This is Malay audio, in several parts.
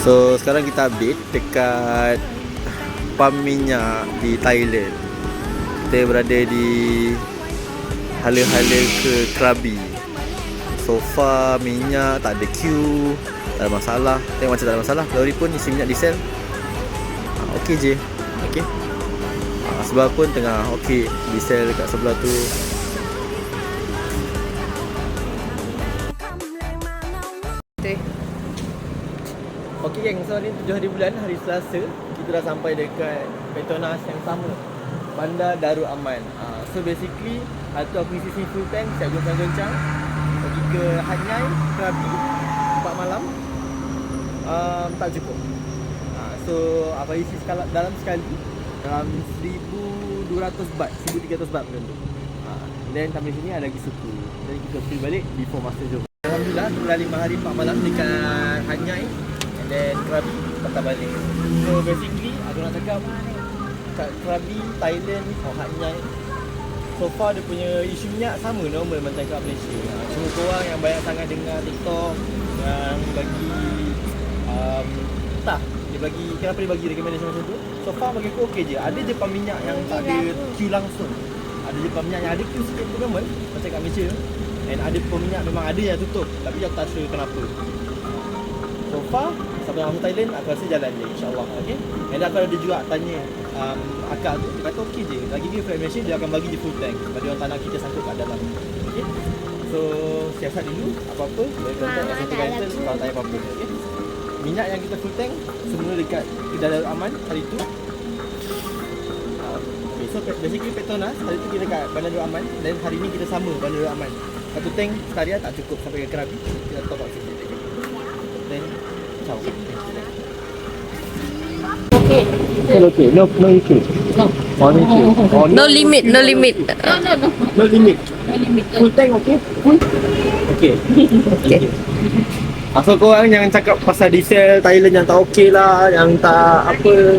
So sekarang kita update dekat pam minyak di Thailand. Kita berada di hala-hala ke Krabi. So far minyak tak ada queue, tak ada masalah. Tengok macam tak ada masalah. Lori pun isi minyak diesel okey je. Okey. Sebelah pun tengah okey, diesel dekat sebelah tu. Okey geng, so ni 7 hari bulan, hari Selasa. Kita dah sampai dekat Petronas yang sama, Bandar Darul Aman. So basically hari tu aku isi full tank, siap goncang-goncang pergi ke Hat Yai, Krabi 4 malam. Tak cukup. So apa isi dalam sekali dalam 1200 baht, 1300 baht macam tu. Then sampai sini ada lagi suku. Jadi kita pergi balik before masa jom. Alhamdulillah setelah 5 hari 4 malam dekat Hat Yai dan Krabi, patah balik. So basically aku nak cakap kat Krabi, Thailand or Hat Yai, so far dia punya isu minyak sama normal macam kat Malaysia. Cuma korang yang banyak sangat dengar TikTok yang bagi entah dia bagi, kenapa dia bagi recommendation macam tu. So far bagi aku okey je. Ada je pam minyak yang tak ada queue langsung. Ada je pam minyak yang ada queue sikit tu normal macam kat Malaysia. And ada pam minyak memang ada yang tutup, tapi aku tak sure kenapa. So far sampai masuk Thailand aku rasa jalan je insya-Allah. Okey. And aku ada juga tanya akak tu, dia kata okey je. Lagi dia flight Malaysia dia akan bagi je full tank bagi orang tanah kita sangkut kat dalam. Okey. So siasat dulu apa-apa boleh contact SMT Rental kalau tanya apa-apa. Okey. Minyak yang kita full tank semua dekat Darul Aman hari tu. Okay, so basically Petronas hari tu kita dekat Bandar Darul Aman, dan hari ni kita sama Bandar Darul Aman. Satu tank tarian tak cukup sampai ke Krabi, kita top up sikit. Then ciao. Okay. Okay, no issue. No. No issue. No limit, no limit. No limit. Full tank okay? Full? Okay. Okay. Asal korang yang cakap pasal diesel Thailand yang tak okey lah, yang tak apa,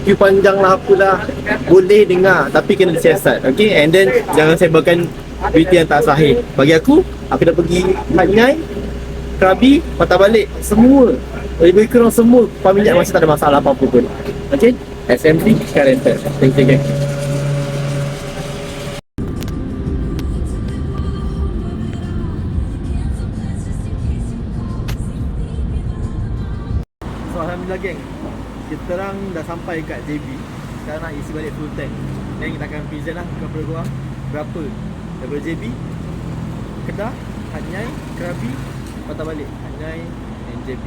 queue panjang lah apalah, boleh dengar tapi kena disiasat. Okay, and then jangan sebarkan berita yang tak sahih. Bagi aku dah pergi Hat Yai, Krabi, patah balik semua, lebih kurang semua pam minyak masih tak ada masalah apa-apa pun. Okay, SMT Rental. Thank you guys. So alhamdulillah geng, kita orang dah sampai kat JB. Sekarang nak isi balik full tank. Dan kita akan present lah kepada korang berapa daripada JB, Kedah, Hat Yai, Krabi, patah balik Hat Yai and JB.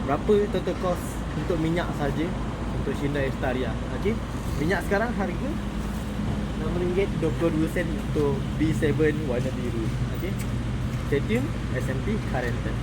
Berapa total cost untuk minyak saja untuk Hyundai Staria. Okey, minyak sekarang harga RM6.22 untuk B7 warna biru. Okey, stay tune, SMT Car Rental.